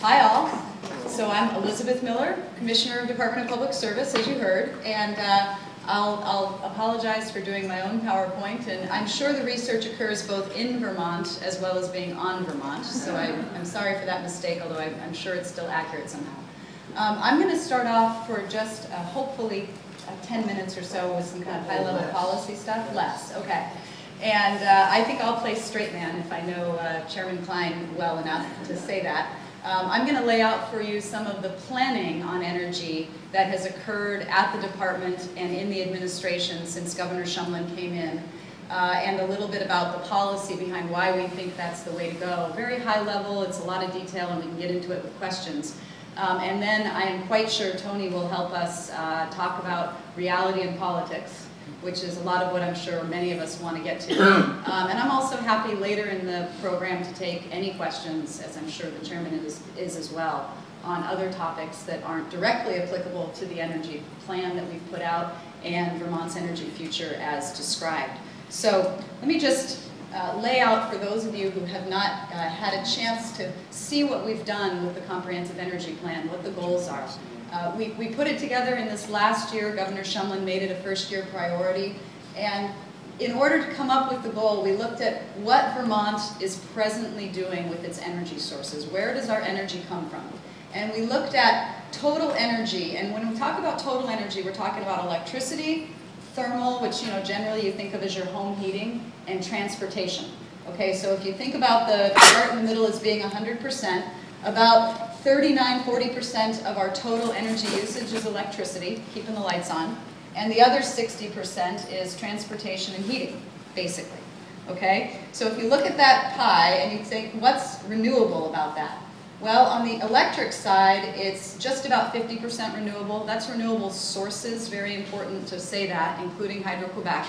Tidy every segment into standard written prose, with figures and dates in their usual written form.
Hi all. So I'm Elizabeth Miller, Commissioner of Department of Public Service, as you heard, and I'll apologize for doing my own PowerPoint, and I'm sure the research occurs both in Vermont as well as being on Vermont, so I'm sorry for that mistake, although I'm sure it's still accurate somehow. I'm going to start off for just hopefully 10 minutes or so with some kind of high-level policy stuff. Less, okay. And I think I'll play straight man if I know Chairman Klein well enough to say that. I'm going to lay out for you some of the planning on energy that has occurred at the department and in the administration since Governor Shumlin came in, and a little bit about the policy behind why we think that's the way to go. Very high level, it's a lot of detail, and we can get into it with questions. And then I am quite sure Tony will help us talk about reality and politics, which is a lot of what I'm sure many of us want to get to. And I'm also happy later in the program to take any questions, as I'm sure the chairman is as well, on other topics that aren't directly applicable to the energy plan that we've put out and Vermont's energy future as described. So let me just lay out for those of you who have not had a chance to see what we've done with the comprehensive energy plan, what the goals are. We put it together in this last year. Governor Shumlin made it a first-year priority. And in order to come up with the goal, we looked at what Vermont is presently doing with its energy sources. Where does our energy come from? And we looked at total energy. And when we talk about total energy, we're talking about electricity, thermal, which generally you think of as your home heating, and transportation. Okay, so if you think about the part in the middle as being 100%, about 39–40% of our total energy usage is electricity, keeping the lights on, and the other 60% is transportation and heating, basically. Okay? So if you look at that pie and you think, what's renewable about that? Well, on the electric side, it's just about 50% renewable. That's renewable sources, very important to say that, including Hydro-Quebec.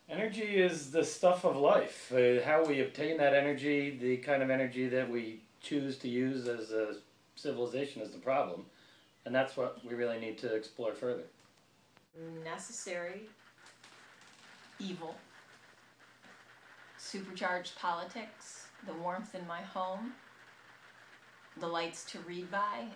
Energy is the stuff of life. How we obtain that energy, the kind of energy that we choose to use as a civilization is the problem. And that's what we really need to explore further. Necessary evil, supercharged politics, the warmth in my home, the lights to read by,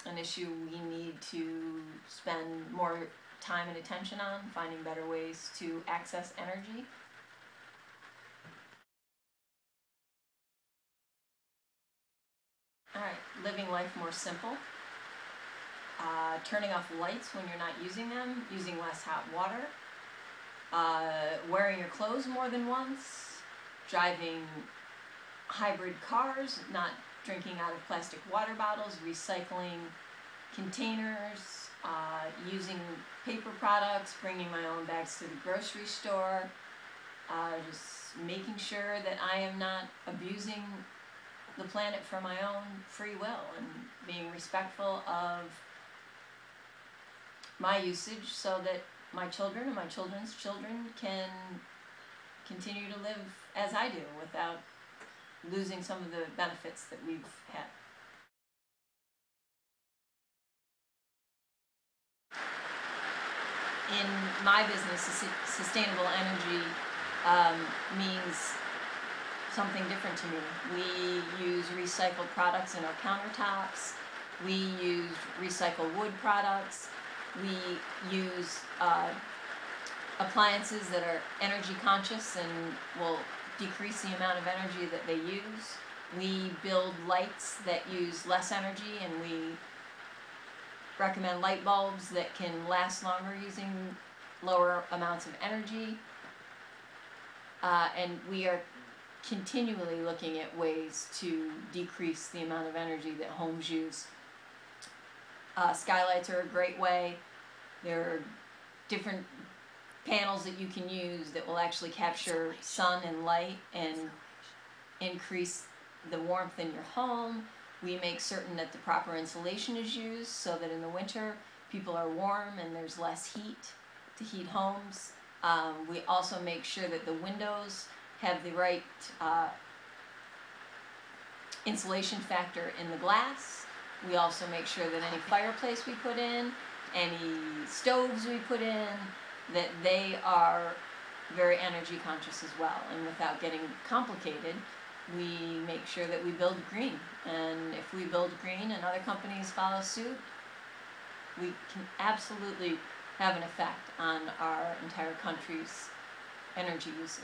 an issue we need to spend more time and attention on, finding better ways to access energy. All right, living life more simple. Turning off lights when you're not using them, using less hot water, wearing your clothes more than once, driving hybrid cars, not drinking out of plastic water bottles, recycling containers, using paper products, bringing my own bags to the grocery store, just making sure that I am not abusing the planet for my own free will, and being respectful of my usage so that my children and my children's children can continue to live as I do without losing some of the benefits that we've had. In my business, sustainable energy means something different to me. We use recycled products in our countertops. We use recycled wood products. We use appliances that are energy conscious and will decrease the amount of energy that they use. We build lights that use less energy, and we recommend light bulbs that can last longer using lower amounts of energy. And we are continually looking at ways to decrease the amount of energy that homes use. Skylights are a great way. There are different panels that you can use that will actually capture sun and light and increase the warmth in your home. We make certain that the proper insulation is used so that in the winter people are warm and there's less heat to heat homes. We also make sure that the windows have the right insulation factor in the glass. We also make sure that any fireplace we put in, any stoves we put in, that they are very energy conscious as well. And without getting complicated, we make sure that we build green. And if we build green and other companies follow suit, we can absolutely have an effect on our entire country's energy usage.